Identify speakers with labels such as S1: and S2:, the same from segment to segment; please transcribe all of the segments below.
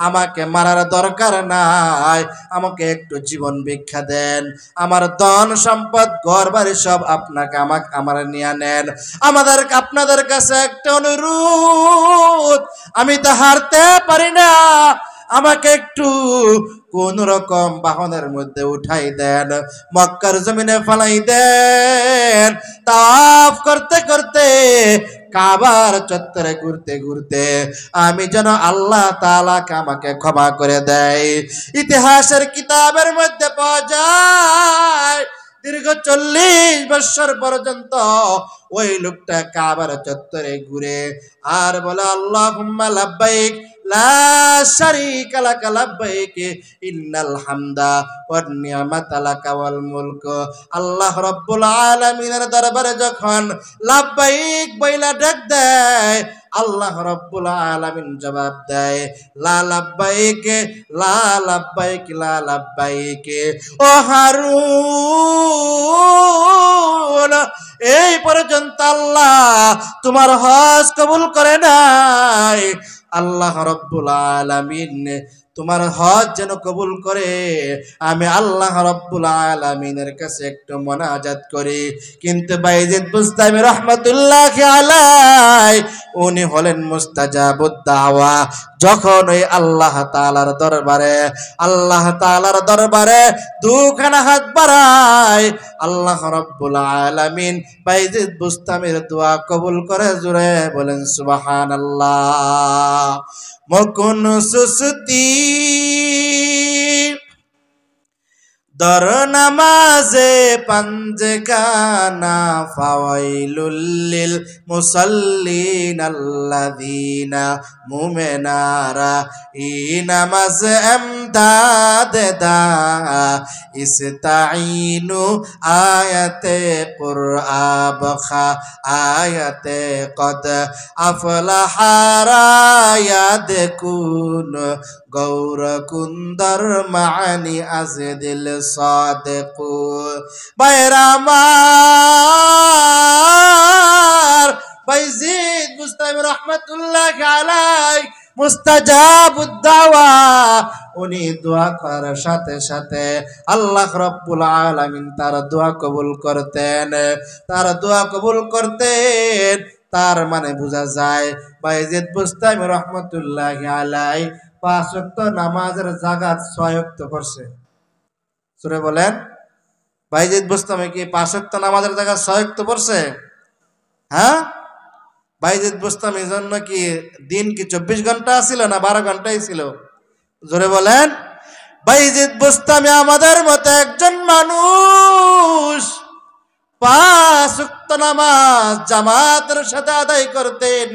S1: আমাকে মারার দরকার নাই, আমাকে একটু জীবন ভিক্ষা দেন, আমার ধন সম্পদ ঘর বাড়ি সব আপনাকে আমার নিয়ে নেন। আপনাদের কাছে একটা অনুরোধ, আমি তো হারতে পারি না, আমাকে একটু কোন রকম বাহনের মধ্যে উঠাই দেন, মক্কার জমিনে ফালাই দেন, তাওয়াফ করতে করতে কাবার চত্বরে ঘুরতে ঘুরতে আমি যেন আল্লাহ তাআলা আমাকে ক্ষমা করে দেয়। ইতিহাসের কিতাবের মধ্যে পাওয়া যায় দীর্ঘ 40 বছর পর্যন্ত ওই লোকটা কাবার চত্বরে ঘুরে আর বলে আল্লাহুম্মা লাব্বাইক লা শারীকা লাকা লাব্বাইক ইন্নাল হামদা ওয়ান নি'মাতা লাকা ওয়াল মুলক। আল্লাহ রাব্বুল আলামিনের দরবারে যখন লাব্বাইক বইলা ডাক দেয়, আল্লাহ রাব্বুল আলামিন জবাব দেয় লা লাব্বাইক লা লাব্বাইক লা লাব্বাইক। ও হারুন, এই পর্যন্ত আল্লাহ তোমার হজ কবুল করে নাই, আল্লাহ রাব্বুল আলামিন তোমার হজ যেন কবুল করে আমি আল্লাহ রাব্বুল আলামিনের কাছে একটু মুনাজাত করি। কিন্তু বাইজিদ বুস্তামি রাহমাতুল্লাহি আলাইহি উনি হলেন মুস্তাজাবুদ দাওয়া। যখন ওই আল্লাহ তাআলার দরবারে দুখানা হাত বাড়ায়, আল্লাহ রাব্বুল আলামিন বাইজিদ বুস্তামির দোয়া কবুল করে। জোরে বলেন সুবহানাল্লাহ। মকুন সুস্তি দর নামাজে পাঞ্জগানা ফাওয়াইলুল লিল মুসাল্লিন আল্লাযিনা মুমিনারা ই নামাজ এমদাদ দা ইস্তাইনু আয়াতে কুরআব খা আয়াতে কদ আফলাহা ইয়াদ কুন গৌর কুন্দর মানি আজদিল সাদেকু। বাইরামার বাইজিদ বুস্তামি রাহমাতুল্লাহি আলাইহি মুস্তাজাবুদ দাওয়া, উনি দোয়া করার সাথে সাথে আল্লাহ রাব্বুল আলামিন তার দোয়া কবুল করতেন, তার মানে বোঝা যায় বাইজিদ বুস্তামি রাহমাতুল্লাহি আলাইহি 5 ওয়াক্ত নামাজের জাগাত 6 ওয়াক্ত পড়ছে। সূরা বলেন, বাইজিদ বুস্তামি কি 5 ওয়াক্ত নামাজের জায়গা 6 ওয়াক্ত পড়ছে? হ্যাঁ, বাইজিদ বুস্তামির জন্য কি দিন কি 24 ঘন্টা ছিল না 12 ঘন্টাই ছিল? জোরে বলেন। বাইজিদ বুস্তামি আমাদের মতো একজন মানুষ, 5 ওয়াক্ত নামাজ জামাতের সাথে আদায় করতেন,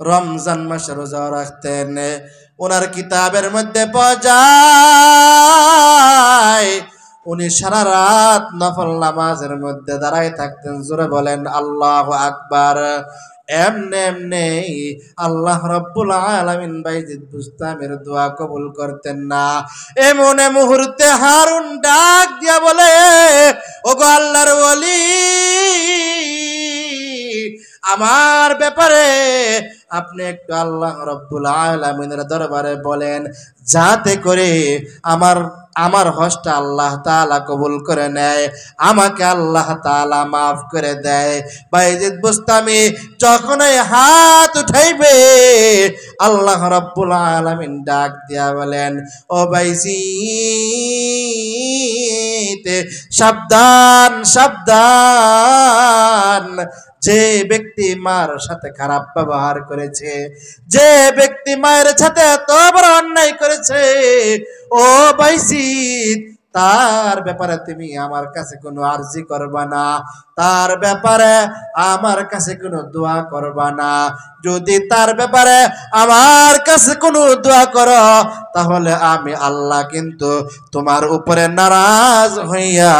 S1: রমজান মাসে রোজা রাখতেন। ওনার কিতাবের মধ্যে পাওয়া যায় উনি সারা রাত নফল নামাজের মধ্যে দাঁড়ায় থাকতেন। জোরে বলেন আল্লাহু আকবার। এমনে আল্লাহ রাব্বুল আলামিন বাইজিদ বুস্তামির দোয়া কবুল করতেন না। এমন মুহূর্তে হারুন ডাক দিয়া বলে, ওগো আল্লাহর ওলি, আমার ব্যাপারে আপনি একটু আল্লাহ রাব্বুল আলামিনের দরবারে বলেন, যাতে করে আমার হজটা আল্লাহ তাআলা কবুল করে নেয়, আমাকে আল্লাহ তাআলা মাফ করে দেয়। বাইজিদ বুস্তামি যখন হাত উঠাইবে, আল্লাহ রাব্বুল আলামিন ডাক দিয়া বলেন, ও বাইজিদ, সাবধান সাবধান, যে ব্যক্তি মার সাথে খারাপ ব্যবহার করেছে, যে ব্যক্তি মায়ের সাথে এত বড় অন্যায় করেছে, ও বাইজিদ, তার ব্যাপারে তুমি আমার কাছে কোনো আরজি করবা না, তার ব্যাপারে আমার কাছে কোনো দোয়া করবা না। যদি তার ব্যাপারে আমার কাছে কোনো দোয়া করো, তাহলে আমি আল্লাহ কিন্তু তোমার উপরে নারাজ হইয়া,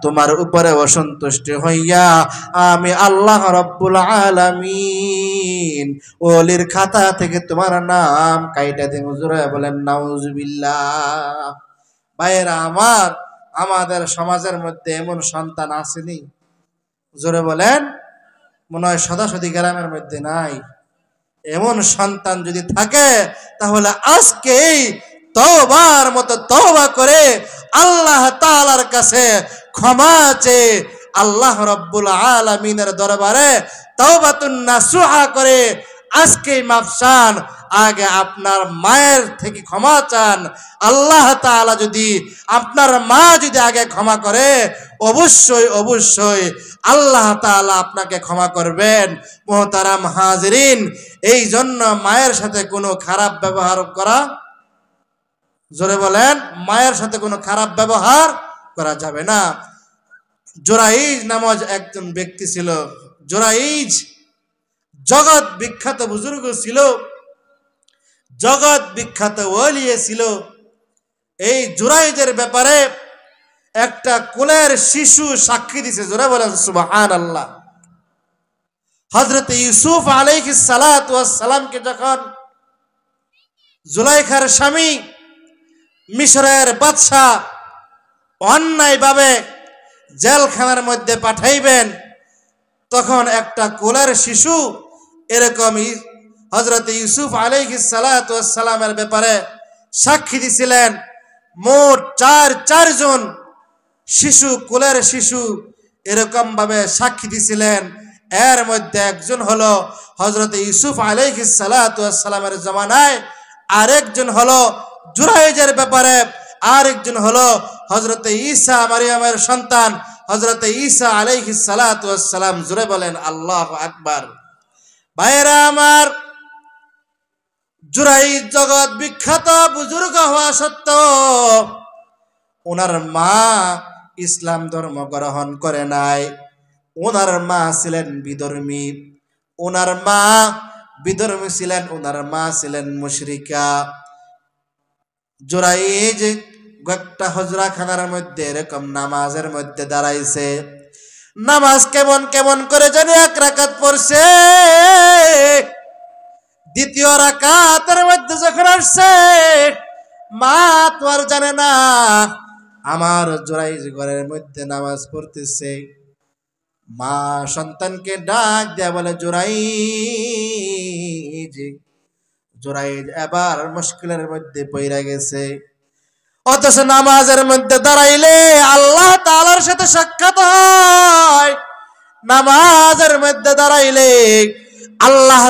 S1: তোমার উপরে অসন্তুষ্ট হইয়া আমি আল্লাহ রাব্বুল আলামিন ওলির খাতা থেকে তোমার নাম কাইটা দেব। জোরে বলেন নাউজুবিল্লাহ। ভাইয়েরা আমার, আমাদের সমাজের মধ্যে এমন সন্তান আসেনি? জোরে বলেন। মনে হয় সদাসদি গ্রামের মধ্যে নাই। এমন সন্তান যদি থাকে তাহলে আজকেই তওবার মতো তওবা করে আল্লাহ তাআলার কাছে ক্ষমা চেয়ে আল্লাহ রাব্বুল আলামিনের দরবারে তওবাতুন নাসুহা করে আজকেই মাফ চান। আগে আপনার মায়ের থেকে ক্ষমা চান। আল্লাহ তাআলা যদি আপনার মা যদি আগে ক্ষমা করে অবশ্যই অবশ্যই আল্লাহ তাআলা আপনাকে ক্ষমা করবেন। মুহতারাম হাজিরিন, এই জন্য মায়ের সাথে কোনো খারাপ ব্যবহার করা, জোরে বলেন, মায়ের সাথে কোনো খারাপ ব্যবহার করা যাবে না। জুরাইজ নামক একজন ব্যক্তি ছিল। জুরাইজ জগৎ বিখ্যাত বুজুর্গ ছিল, জগৎ বিখ্যাত ওলিয়ে ছিল। এই জুরাইজের ব্যাপারে একটা কোলের শিশু সাক্ষী দিছে। জোরে বলেন সুবহানাল্লাহ। হযরত ইউসুফ আলাইহিস সালাতু ওয়াস সালামকে যখন জুলাইখার স্বামী মিশরের বাদশা অন্যায়ভাবে জেলখানার মধ্যে পাঠাইবেন, তখন একটা কোলের শিশু এরকম হযরত ইউসুফ আলাইহিস সালাতু ওয়াস সালামের ব্যাপারে সাক্ষী দিছিলেন। মোট চারজন শিশু, কোলের শিশু এরকম ভাবে সাক্ষী দিছিলেন। এর মধ্যে একজন হলো হযরত ইউসুফ আলাইহিস সালাতু ওয়াস সালামের জামানায়, আরেকজন হলো জুরাইজের ব্যাপারে, আরেকজন হলো হযরত ঈসা মারিয়ামের সন্তান হযরত ঈসা আলাইহিস সালাতু ওয়াস সালাম। জোরে বলেন আল্লাহু আকবার। ভাইরা আমার, জুরাইজ জগৎ বিখ্যাত বুজুর্গ হওয়া সত্ত্বেও ওনার মা ইসলাম ধর্ম গ্রহণ করে নাই। ওনার মা ছিলেন বিধর্মী, ওনার মা বিধর্মী ছিলেন, ওনার মা ছিলেন মুশরিকা। জুরাইজ একটা হুজরাখানার মধ্যে এরকম নামাজের মধ্যে দাঁড়াইছে। নামাজ কেমন কেমন করে জানি এক রাকাত পড়ছে। দ্বিতীয় রাকাতের মধ্যে যখন আসছে, মা তো আর জানে না আমার জুরাইজ ঘরের মধ্যে নামাজ পড়তেছে। মা সন্তানকে ডাক দেয়া বলে, জুরাইজ। জুরাইজ এবার মুশকিলের মধ্যে পইরা গেছে। অথচ নামাজের মধ্যে দাঁড়াইলে আল্লাহ তাআলার সাথে সাক্ষাৎ হয়। নামাজের মধ্যে দাঁড়াইলে আল্লাহ